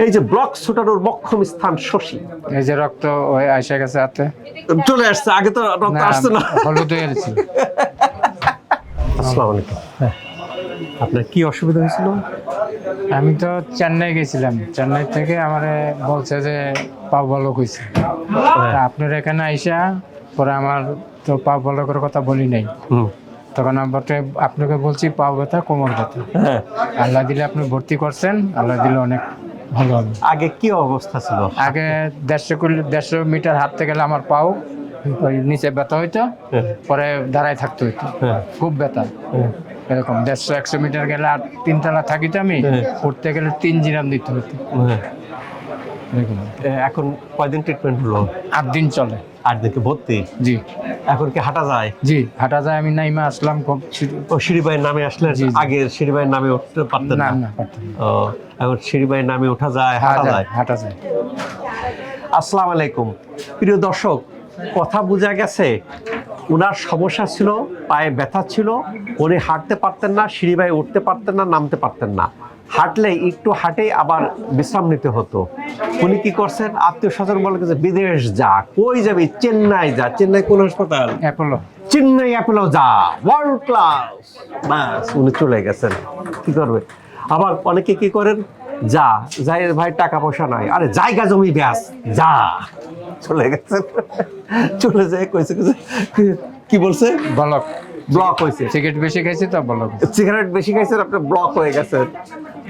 এই যে ব্লক ছুটানোর মক্ষম স্থান শশী, এই যে রক্ত ওই আইসা গেছে হাতে চলে আসছে, আগে তো রক্ত আসছে না। হলুদ হয়ে গেছে। আসসালামু আলাইকুম। আপনার কি অসুবিধা হয়েছিল? আমি তো চেন্নাই গেছিলাম, চেন্নাই থেকে আমারে বলছে যে পা বলক হয়েছে। আপনার এখানে আইসা পরে আমার তো পা বলকের কথা বলি নাই, তখন আপনাকে বলছি পা ব্যথা কোমর ব্যথা। আল্লাহ দিলে আপনি ভর্তি করছেন, আল্লাহ দিলে অনেক ভালো হবে। আগে কি অবস্থা ছিল? আগে 150 মিটার হাঁটতে গেলে আমার পাও ওই নিচে ব্যথা হইতো, পরে দাঁড়ায় থাকতে হইতো, খুব ব্যথা। এরকম 150-100 মিটার গেলে আর 3 তলা থাকিতো, আমি উঠতে গেলে 3 জিরাম দিতে হতো। এখন কয়দিন ট্রিটমেন্ট হলো? 8 দিন চলে। 8 দিনকে ভর্তি? জি। এখন কি হাঁটা যায়? জি হাঁটা যায়। আমি নাইমা আসলাম খুব। ও সিঁড়িবাইয়ের নামে আসলে? জি, জি। আগে সিঁড়িবাইয়ের নামে উঠতে পারতেন না? না পারতাম না। ও, এখন সিঁড়িবাইয়ের নামে ওঠা যায়, হাঁটা যায়? হাঁটা যায়। আসসালামু আলাইকুম প্রিয় দর্শক, কথা বোঝা গেছে। ওনার সমস্যা ছিল, পায়ে ব্যথা ছিল, উনি হাঁটতে পারতেন না, সিঁড়িবাই উঠতে পারতেন না, নামতে পারতেন না। হাঁটলে একটু হাঁটে আবার বিশ্রাম নিতে হতো। উনি কি করছেন, আত্মীয় স্বজন বলে যে বিদেশ যা, কই যাবি, চেন্নাই যা। চেন্নাই কোন হাসপাতাল? অ্যাপোলো। চেন্নাই অ্যাপোলো যা, ওয়ার্ল্ড ক্লাস। ব্যাস, উনি চলে গেছেন। কি করবে? আবার অনেকে কি করেন, যা যাই ভাই, টাকা পয়সা নাই, আরে জায়গা জমি ব্যাস যা, চলে গেছেন। চলে যায় কইছে কি বলছে, বলক ব্লক হয়েছে। সিগারেট বেশি খাইছে তো বলক। সিগারেট বেশি খাইছেন, আপনার ব্লক হয়ে গেছেন।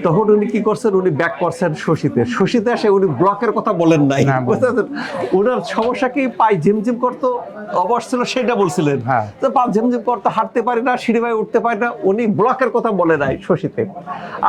তখন উনি কি করছেন, উনি ব্যাক করছেন শশীতে। শশীতে এসে উনি ব্লকের কথা বলেন নাই, বুঝতে পারছেন? ওনার সমস্যা কি, পায়ে ঝিমঝিম করতো, অবশ ছিল সেটা বলছিলেন। তো পা ঝিমঝিম করতো, হাঁটতে পারি না, সিঁড়িবাই উঠতে পারি না, উনি ব্লকের কথা বলে নাই শশীতে।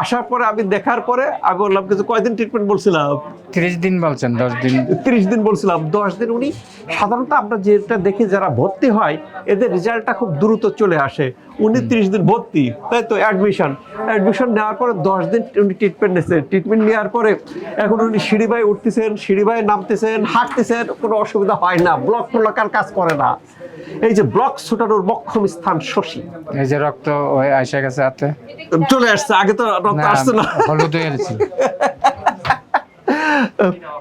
আসার পরে আমি দেখার পরে আমি বললাম কিছু, কয়দিন ট্রিটমেন্ট বলছিলাম? 30 দিন বলছেন, 10 দিন। 30 দিন বলছিলাম, 10 দিন। উনি সাধারণত আমরা যেটা দেখি যারা ভর্তি হয় এদের রেজাল্টটা খুব দ্রুত চলে আসে। উনি 30 দিন ভর্তি, তাই তো অ্যাডমিশন নেওয়ার পরে 10 দিন উনি ট্রিটমেন্ট নিয়েছেন। ট্রিটমেন্ট নেওয়ার পরে এখন উনি সিঁড়িবাই উঠতেছেন, সিঁড়িবাই নামতেছেন, হাঁটতেছেন, কোনো অসুবিধা হয় না, ব্লক টলকার কাজ করে না। এই যে ব্লক ছুটানোর মক্ষম স্থান শশী, এই যে রক্ত ওই আইসা গেছে হাতে চলে আসছে, আগে তো রক্ত আসছে না। হলুদ হয়ে গেছে।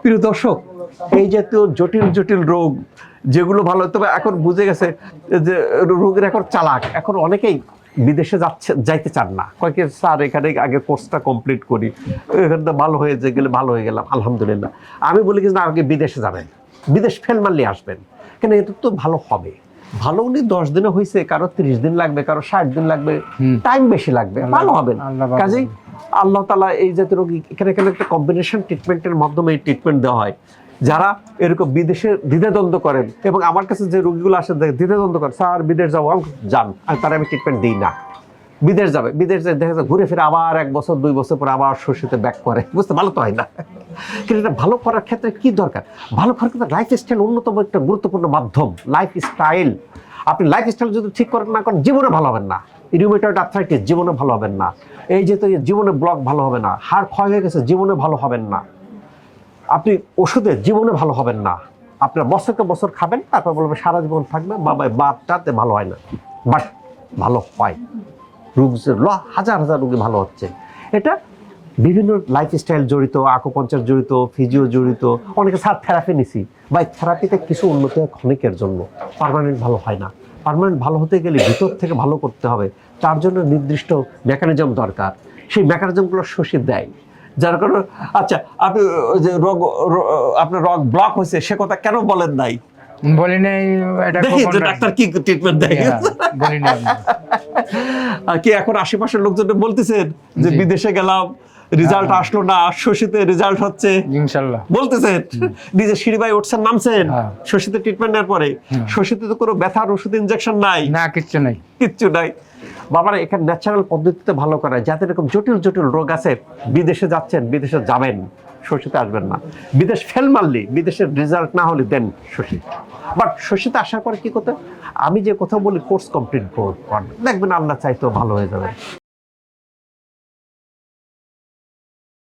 প্রিয় দর্শক, এই জাতীয় জটিল জটিল রোগ যেগুলো ভালো, তবে এখন বুঝে গেছে যে রোগের এখন চালাক। এখন অনেকেই বিদেশে যাইতে চান না, কয়েকে স্যার এখানে আগে কোর্সটা কমপ্লিট করি, এখানে তো ভালো হয়ে গেলে ভালো হয়ে গেলাম আলহামদুলিল্লাহ। আমি বলি কি না, আগে বিদেশে যাবেন, বিদেশ ফেল মারলে আসবেন, কেন এটা তো ভালো হবে। ভালো উনি 10 দিনে হয়েছে, কারো 30 দিন লাগবে, কারো 60 দিন লাগবে, টাইম বেশি লাগবে, ভালো হবেন। কাজেই আল্লাহ তাআলা এই জাতীয় রোগী এখানে একটা কম্বিনেশন ট্রিটমেন্টের মাধ্যমে ট্রিটমেন্ট দেওয়া হয়। যারা এরকম বিদেশে দ্বিধাদ্বন্দ্ব করেন, এবং আমার কাছে যে রোগীগুলো আসে দ্বিধাদ্বন্দ্ব করেন, স্যার বিদেশ যাবো, যান, তারা আমি ট্রিটমেন্ট দিই না। বিদেশ যাবে, বিদেশ দেখা যায় ঘুরে ফিরে আবার 1 বছর 2 বছর পরে আবার শশীতে ব্যাক করে, বুঝতে ভালো তো হয় না। কিন্তু এটা ভালো করার ক্ষেত্রে কি দরকার, ভালো করার ক্ষেত্রে লাইফস্টাইল অন্যতম একটা গুরুত্বপূর্ণ মাধ্যম। লাইফস্টাইল, আপনি লাইফস্টাইল যদি ঠিক করেন না করেন, জীবনে ভালো হবেন না। রিউমেটয়েড আর্থ্রাইটিস, জীবনে ভালো হবেন না। এই যে তো জীবনে ব্লক ভালো হবে না, হাড় ক্ষয় হয়ে গেছে, জীবনে ভালো হবেন না। আপনি ওষুধে জীবনে ভালো হবেন না। আপনার বছরকে বছর খাবেন, তারপর বলবেন সারা জীবন থাকবে, বাদটাতে ভালো হয় না, বাট ভালো হয়। রোগ হাজার হাজার রোগী ভালো হচ্ছে। এটা বিভিন্ন লাইফস্টাইল জড়িত, আকুপাঞ্চার জড়িত, ফিজিও জড়িত। অনেকে স্যার থেরাপি নিছি, বা থেরাপিতে কিছু উন্নতি হয় ক্ষণিকের জন্য, পার্মানেন্ট ভালো হয় না। পার্মানেন্ট ভালো হতে গেলে ভিতর থেকে ভালো করতে হবে, তার জন্য নির্দিষ্ট মেকানিজম দরকার। সেই মেকানিজমগুলো শশী দেয়, যার কারণে। আচ্ছা, আপনি যে আপনার রোগ ব্লক হয়েছে সে কথা কেন বলেন নাই? বলি নাই, এটা দেখি যে ডাক্তার কি ট্রিটমেন্ট দেয়। বলি নাই কি এখন আশেপাশের লোকজন বলতেছেন যে বিদেশে গেলাম, রেজাল্ট আসলো না, শশীতে রেজাল্ট হচ্ছে ইনশাআল্লাহ বলতেছেন? নিজে সিঁড়িবাই উঠছেন, নামছেন, শশীতে ট্রিটমেন্ট নেওয়ার পরে। শশীতে তো কোনো ব্যথার ওষুধ ইনজেকশন নাই, না কিচ্ছু নাই। বাবারা এখানে ন্যাচারাল পদ্ধতিতে ভালো করায়। যাদের এরকম জটিল জটিল রোগ আছে, বিদেশে যাচ্ছেন, বিদেশে যাবেন, শশীতে আসবেন না। বিদেশ ফেল মারলি, বিদেশের রেজাল্ট না হলে দেন শশী। বাট শশীতে আসার পরে কি করতে, আমি যে কথা বলি, কোর্স কমপ্লিট করবেন, দেখবেন আল্লাহ চাইতেও ভালো হয়ে যাবে।